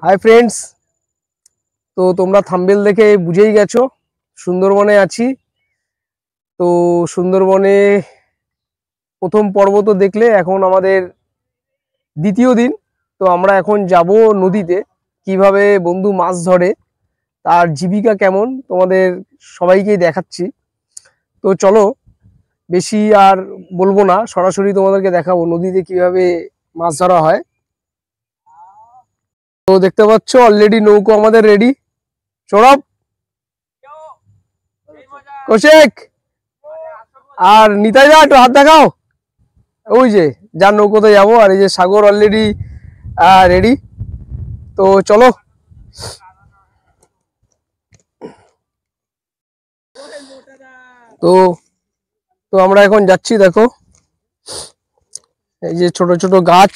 Hi friends, তো তোমরা thumbnail দেখে বুঝেই গেছো সুন্দরবনে আছি। তো সুন্দরবনে প্রথম পর্ব তো দেখলে, এখন আমাদের দ্বিতীয় দিন। তো আমরা এখন যাব নদীতে, কিভাবে বন্ধু মাছ ধরে, তার জীবিকা কেমন তোমাদের সবাইকেই দেখাচ্ছি। তো চলো, বেশি আর বলবো না, সরাসরি তোমাদেরকে দেখাবো নদীতে কিভাবে মাছ ধরা হয়। তো দেখতে পাচ্ছ অলরেডি নৌকো আমাদের রেডি। সৌরভ, কৌশিক আর নিতাই দা, একটু হাত দেখাও। ওই যে যার নৌকোতে যাবো, আর এই যে সাগর অলরেডি রেডি। তো চলো। তো তো আমরা এখন যাচ্ছি। দেখো এই যে ছোট ছোট গাছ,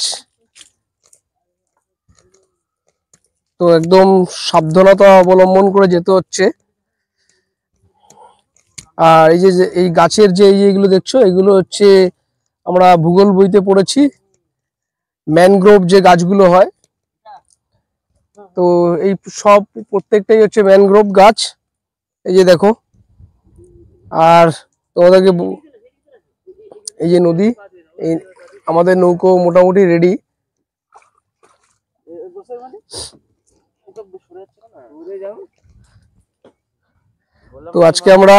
তো একদম সাবধানতা অবলম্বন করে যেতে হচ্ছে। আর এই যে এই গাছের যে এইগুলো দেখছো, এগুলো হচ্ছে আমরা ভূগোল বইতে পড়েছি, ম্যানগ্রোভ যে গাছগুলো হয়। তো এই সব প্রত্যেকটাই হচ্ছে ম্যানগ্রোভ গাছ। এই যে দেখো, আর তোমাদেরকে এই যে নদী, এই আমাদের নৌকো মোটামুটি রেডি। তো আজকে আমরা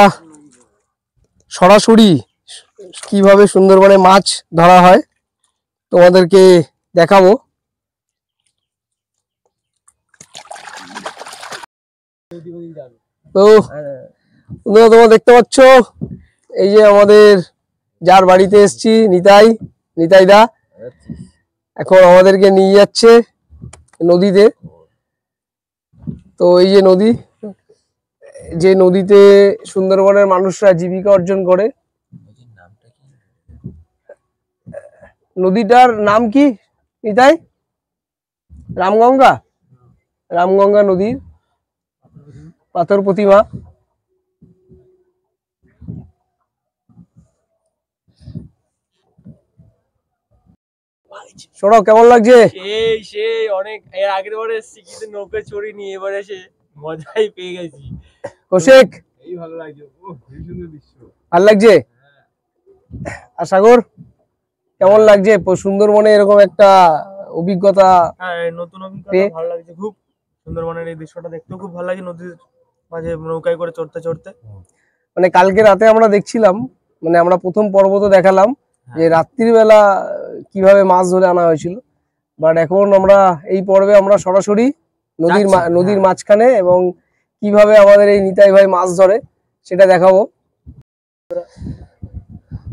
সরাসরি কিভাবে সুন্দরবনে মাছ ধরা হয় তোমাদেরকে দেখাবো। তো তোমরা দেখতে পাচ্ছ, এই যে আমাদের যার বাড়িতে এসছি, নিতাই দা এখন আমাদেরকে নিয়ে যাচ্ছে নদীতে। তো এই যে নদী, যে নদীতে সুন্দরবনের মানুষরা জীবিকা অর্জন করে। নদীটার নাম কি নিতাই? রামগঙ্গা নদীর পাথর প্রতিমা। সৌরভ, কেমন লাগছে? সেই অনেক এর আগের বারে এসেছি, কিন্তু নৌকা চড়ি নিয়ে এবার এসে মজাই পেয়ে গেছি। কৌশিক, এই ভালো লাগছে, সুন্দর দৃশ্য, ভালো লাগছে। আর সাগর, কেমন লাগছে সুন্দরবনে এরকম একটা অভিজ্ঞতা? হ্যাঁ, নতুন অভিজ্ঞতা, ভালো লাগছে খুব। সুন্দরবনের এই দৃশ্যটা দেখতেও খুব ভালো লাগে, নদীর মাঝে নৌকায় করে চড়তে চড়তে। মানে কালকে রাতে আমরা দেখছিলাম, মানে আমরা প্রথম পর্ব তো দেখালাম যে রাত্রির বেলা কিভাবে মাছ ধরে আনা হয়েছিল, বাট এখন আমরা এই পর্বে আমরা সরাসরি নদীর মাঝখানে, এবং কিভাবে আমাদের এই নিতাই ভাই মাছ ধরে সেটা দেখাবো।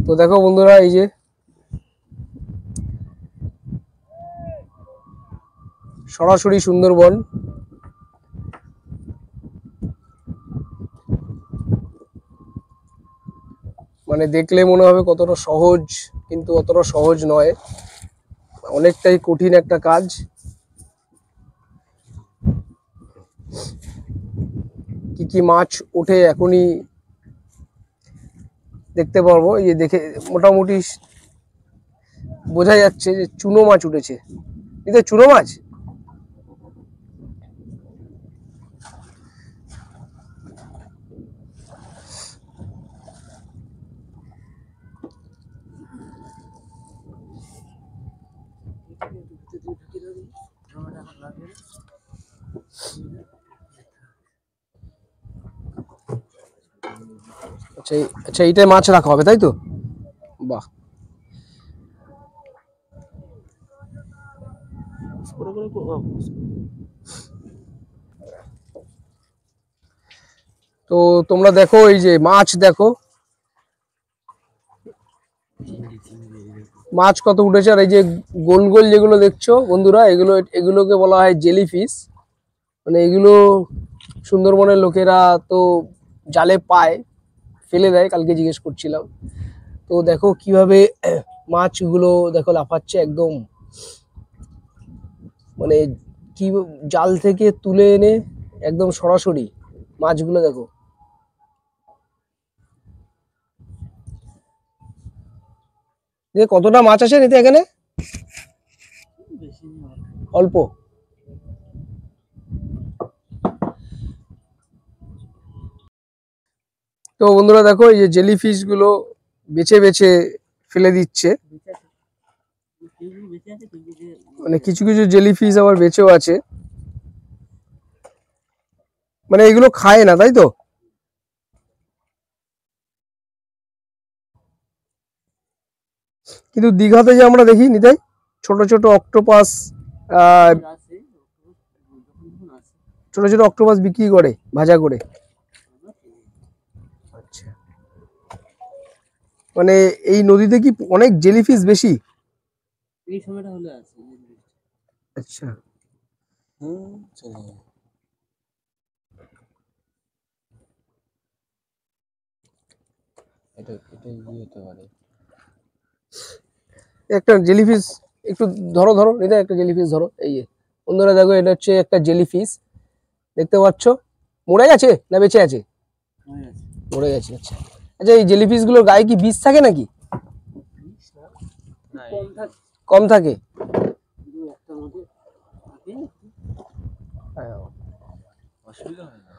তো দেখো বন্ধুরা, এই যে সরাসরি সুন্দরবন। মানে দেখলে মনে হবে কতটা সহজ, কিন্তু অতটা সহজ নয়, অনেকটাই কঠিন একটা কাজ। কি কি মাছ ওঠে এখনই দেখতে পারবো। এই যে দেখে মোটামুটি বোঝা যাচ্ছে যে চুনো মাছ উঠেছে। এটা চুনো মাছ। আচ্ছা, এইটাই মাছ রাখা হবে, তাই তো? বাহ। তো তোমরা দেখো, এই যে মাছ দেখো, মাছ কত উঠেছে। আর এই যে গোল গোল যেগুলো দেখছো বন্ধুরা, এগুলোকে বলা হয় জেলিফিশ। মানে এগুলো সুন্দরবনের লোকেরা তো জালে পায়, ফেলে দেয়, কালকে জিজ্ঞেস করছিলাম। তো দেখো কিভাবে মাছগুলো দেখো লাফাচ্ছে একদম, মানে কি জাল থেকে তুলে এনে একদম সরাসরি মাছগুলো দেখো। যে কতটা মাছ আছে নিতে এখানে? অল্প। তো বন্ধুরা দেখো এই যে জেলিফিশ গুলো বেছে বেছে ফেলে দিচ্ছে, মানে কিছু কিছু জেলিফিশ আবার বেঁচেও আছে, মানে এগুলো খায় না তাই তো? কিন্তু দীঘাতে যে আমরা দেখি নিতাই ছোট ছোট অক্টোপাস, ছোট ছোট অক্টোপাস বিক্রি করে ভাজা করে। আচ্ছা, মানে এই নদীতে কি অনেক জেলিফিশ বেশি? এই সময়টা হলে আছে। আচ্ছা, এটা হতে পারে। একটা জেলিফিশ একটু ধরো ধরো নিতাই, একটা জেলিফিশ ধরো। এই যে বন্ধুরা দেখো এটা হচ্ছে একটা জেলিফিশ, দেখতে পাচ্ছ? মরে গেছে না বেঁচে আছে? মরে গেছে। আচ্ছা আচ্ছা, এই জেলিফিশ গুলোর গায়ে কি বিষ থাকে নাকি? কম থাকে। অসুবিধা হয় না।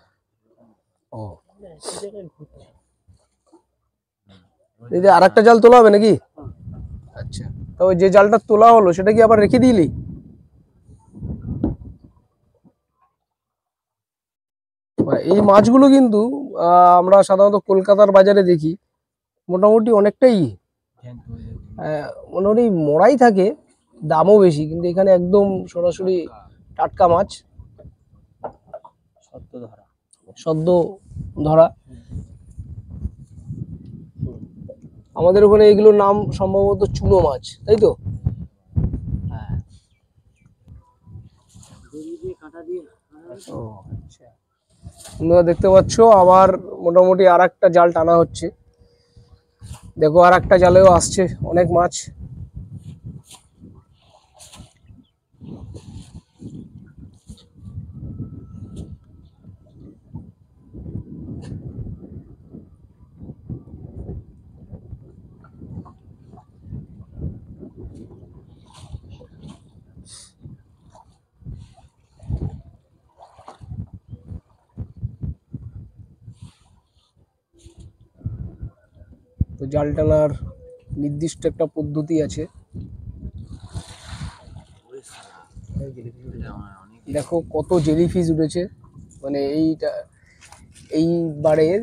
ও, এই যে আর একটা জাল তোলা হবে নাকি? আচ্ছা, তবে যে জালটা তোলা হলো সেটা কি আবার রেখে দিলি? এই মাছগুলো কিন্তু আমরা সাধারণত কলকাতার বাজারে দেখি মোটামুটি অনেকটাই মোটামুটি মরাই থাকে, দামও বেশি, কিন্তু এখানে একদম সরাসরি টাটকা মাছ, সদ্য ধরা। আমাদের ওখানে এগুলোর নাম সম্ভবত চুনো মাছ, তাই তো? ও আচ্ছা, তোমরা দেখতে পাচ্ছ আবার মোটামুটি আর একটা জাল টানা হচ্ছে। দেখো আর একটা জালেও আসছে অনেক মাছ। তো জাল টানার নির্দিষ্ট একটা পদ্ধতি আছে। দেখো কত জেলিফিশ উঠেছে, মানে এইবারের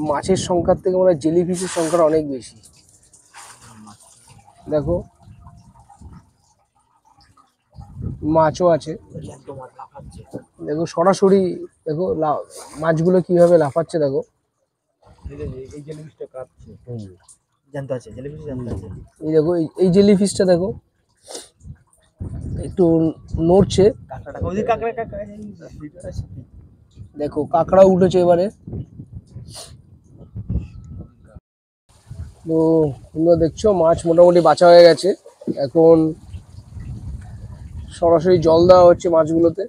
মাছের সংখ্যার থেকে মানে জেলিফিশের সংখ্যাটা অনেক বেশি। দেখো মাছও আছে, দেখো সরাসরি দেখো মাছগুলো কিভাবে লাফাচ্ছে। দেখো এই জেলিফিশটা কাটছে, জ্যান্ত আছে, জেলিফিশ জ্যান্ত আছে। এই দেখো এই জেলিফিশটা দেখো একটু নড়ছে। দেখো কাঁকড়া উঠেছে এবারে। তো তোমরা দেখছো মাছ মোটামুটি বাঁচা হয়ে গেছে, এখন সরাসরি জল দেওয়া হচ্ছে মাছগুলোতে,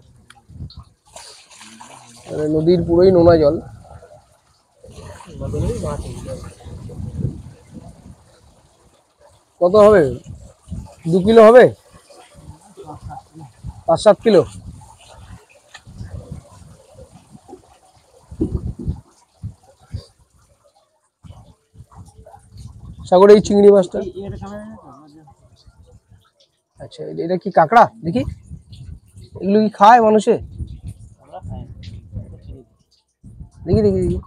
মানে নদীর পুরোই নোনা জল। কত হবে? 2 কিলো হবে, 5-7 কিলো। সাগরে এই চিংড়ি মাছটা, আচ্ছা এটা কি কাঁকড়া? দেখি এগুলো কি খায় মানুষে? দেখি দেখি দেখি।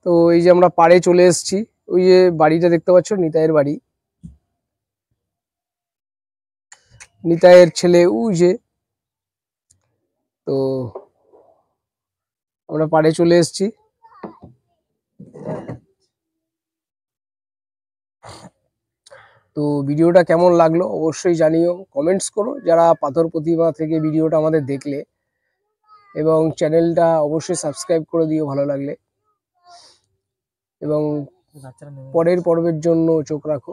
তো এই যে আমরা পাড়ে চলে এসেছি, ওই যে বাড়িটা দেখতে পাচ্ছ নিতাইয়ের বাড়ি, নিতাইয়ের ছেলে ওই যে। তো আমরা পাড়ে চলে এসেছি। তো ভিডিওটা কেমন লাগলো অবশ্যই জানিও, কমেন্টস করো যারা পাথর প্রতিমা থেকে ভিডিওটা আমাদের দেখলে, এবং চ্যানেলটা অবশ্যই সাবস্ক্রাইব করে দিও ভালো লাগলে, এবং পরের পর্বের জন্য চোখ রাখো।